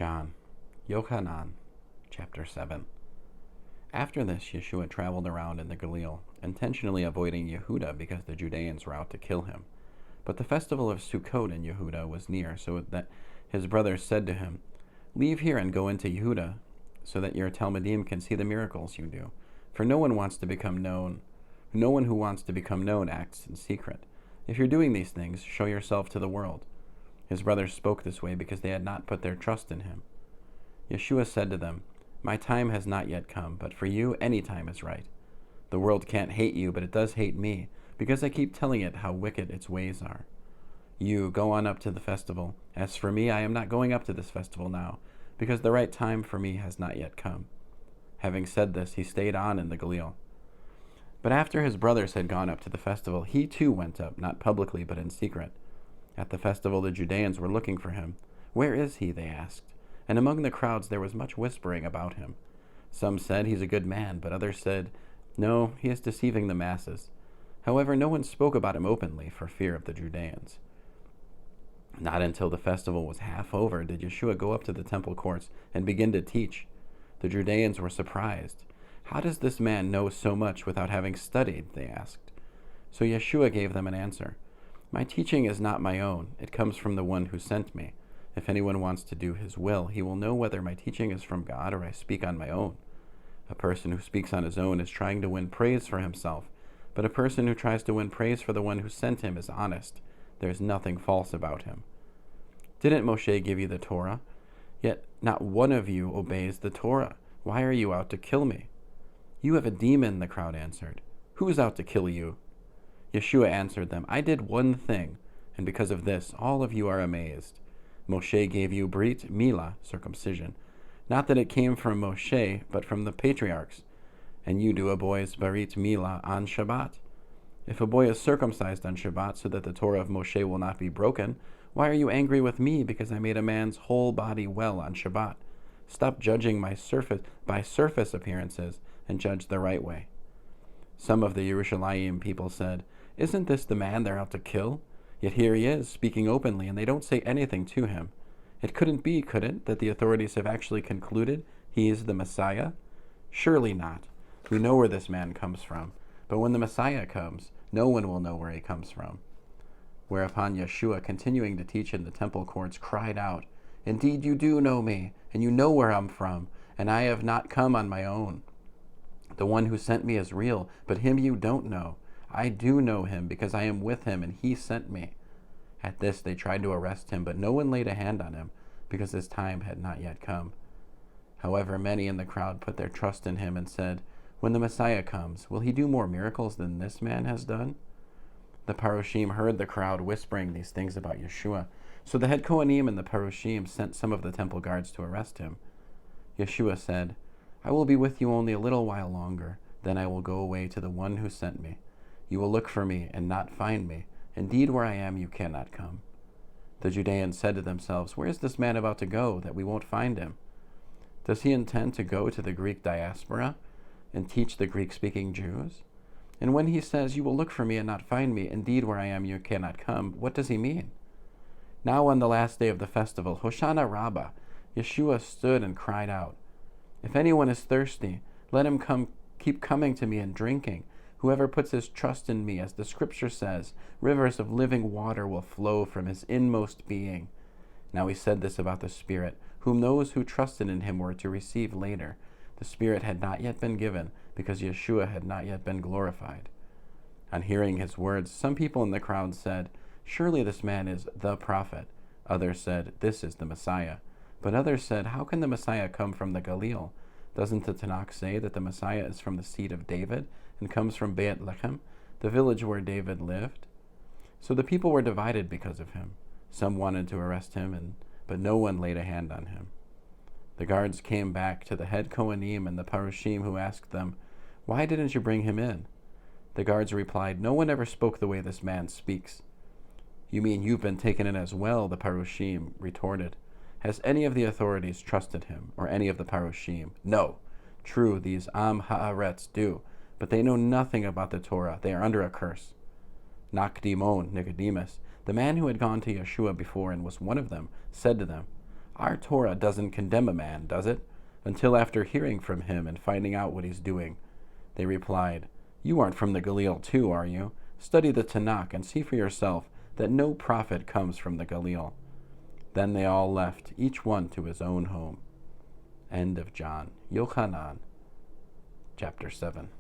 John, Yochanan, chapter 7. After this, Yeshua traveled around in the Galilee, intentionally avoiding Yehuda because the Judeans were out to kill him. But the festival of Sukkot in Yehuda was near, so that his brothers said to him, "Leave here and go into Yehuda, so that your Talmudim can see the miracles you do. For no one who wants to become known acts in secret. If you're doing these things, show yourself to the world." His brothers spoke this way because they had not put their trust in him. Yeshua said to them, "My time has not yet come, but for you any time is right. The world can't hate you, but it does hate me, because I keep telling it how wicked its ways are. You go on up to the festival. As for me, I am not going up to this festival now, because the right time for me has not yet come." Having said this, he stayed on in the Galilee. But after his brothers had gone up to the festival, he too went up, not publicly, but in secret. At the festival, the Judeans were looking for him. "Where is he?" they asked. And among the crowds there was much whispering about him. Some said, "He's a good man," but others said, "No, he is deceiving the masses." However, no one spoke about him openly for fear of the Judeans. Not until the festival was half over did Yeshua go up to the temple courts and begin to teach. The Judeans were surprised. "How does this man know so much without having studied?" they asked. So Yeshua gave them an answer. "My teaching is not my own. It comes from the one who sent me. If anyone wants to do his will, he will know whether my teaching is from God or I speak on my own. A person who speaks on his own is trying to win praise for himself, but a person who tries to win praise for the one who sent him is honest. There is nothing false about him. Didn't Moshe give you the Torah? Yet not one of you obeys the Torah. Why are you out to kill me?" "You have a demon," the crowd answered. "Who is out to kill you?" Yeshua answered them, "I did one thing, and because of this all of you are amazed. Moshe gave you Brit Milah, circumcision. Not that it came from Moshe, but from the patriarchs. And you do a boy's Brit Milah on Shabbat. If a boy is circumcised on Shabbat so that the Torah of Moshe will not be broken, why are you angry with me because I made a man's whole body well on Shabbat? Stop judging by surface appearances and judge the right way." Some of the Yerushalayim people said, "Isn't this the man they're out to kill? Yet here he is, speaking openly, and they don't say anything to him. It couldn't be, could it, that the authorities have actually concluded he is the Messiah? Surely not. We know where this man comes from, but when the Messiah comes, no one will know where he comes from." Whereupon Yeshua, continuing to teach in the temple courts, cried out, "Indeed you do know me, and you know where I'm from, and I have not come on my own. The one who sent me is real, but him you don't know. I do know him, because I am with him, and he sent me." At this they tried to arrest him, but no one laid a hand on him, because his time had not yet come. However, many in the crowd put their trust in him and said, "When the Messiah comes, will he do more miracles than this man has done?" The Parushim heard the crowd whispering these things about Yeshua, so the head Kohanim and the Parushim sent some of the temple guards to arrest him. Yeshua said, "I will be with you only a little while longer, then I will go away to the one who sent me. You will look for me and not find me. Indeed, where I am, you cannot come." The Judeans said to themselves, "Where is this man about to go, that we won't find him? Does he intend to go to the Greek diaspora and teach the Greek-speaking Jews? And when he says, 'You will look for me and not find me, indeed, where I am, you cannot come,' what does he mean?" Now on the last day of the festival, Hoshana Rabbah, Yeshua stood and cried out, "If anyone is thirsty, let him keep coming to me and drinking. Whoever puts his trust in me, as the scripture says, rivers of living water will flow from his inmost being." Now he said this about the Spirit, whom those who trusted in him were to receive later. The Spirit had not yet been given, because Yeshua had not yet been glorified. On hearing his words, some people in the crowd said, "Surely this man is the prophet." Others said, "This is the Messiah." But others said, "How can the Messiah come from the Galilee? Doesn't the Tanakh say that the Messiah is from the seed of David and comes from Bethlehem, the village where David lived?" So the people were divided because of him. Some wanted to arrest him, but no one laid a hand on him. The guards came back to the head Kohanim and the Parushim, who asked them, "Why didn't you bring him in?" The guards replied, "No one ever spoke the way this man speaks." "You mean you've been taken in as well?" the Parushim retorted. "Has any of the authorities trusted him, or any of the Parushim?" "No. True, these Am Haaretz do, but they know nothing about the Torah. They are under a curse." Nakdimon, Nicodemus, the man who had gone to Yeshua before and was one of them, said to them, Our Torah doesn't condemn a man, does it? Until after hearing from him and finding out what he's doing. They replied, You aren't from the Galil too, are you? Study the Tanakh and see for yourself that no prophet comes from the Galil. Then they all left, each one to his own home. End of John. Yochanan, chapter 7.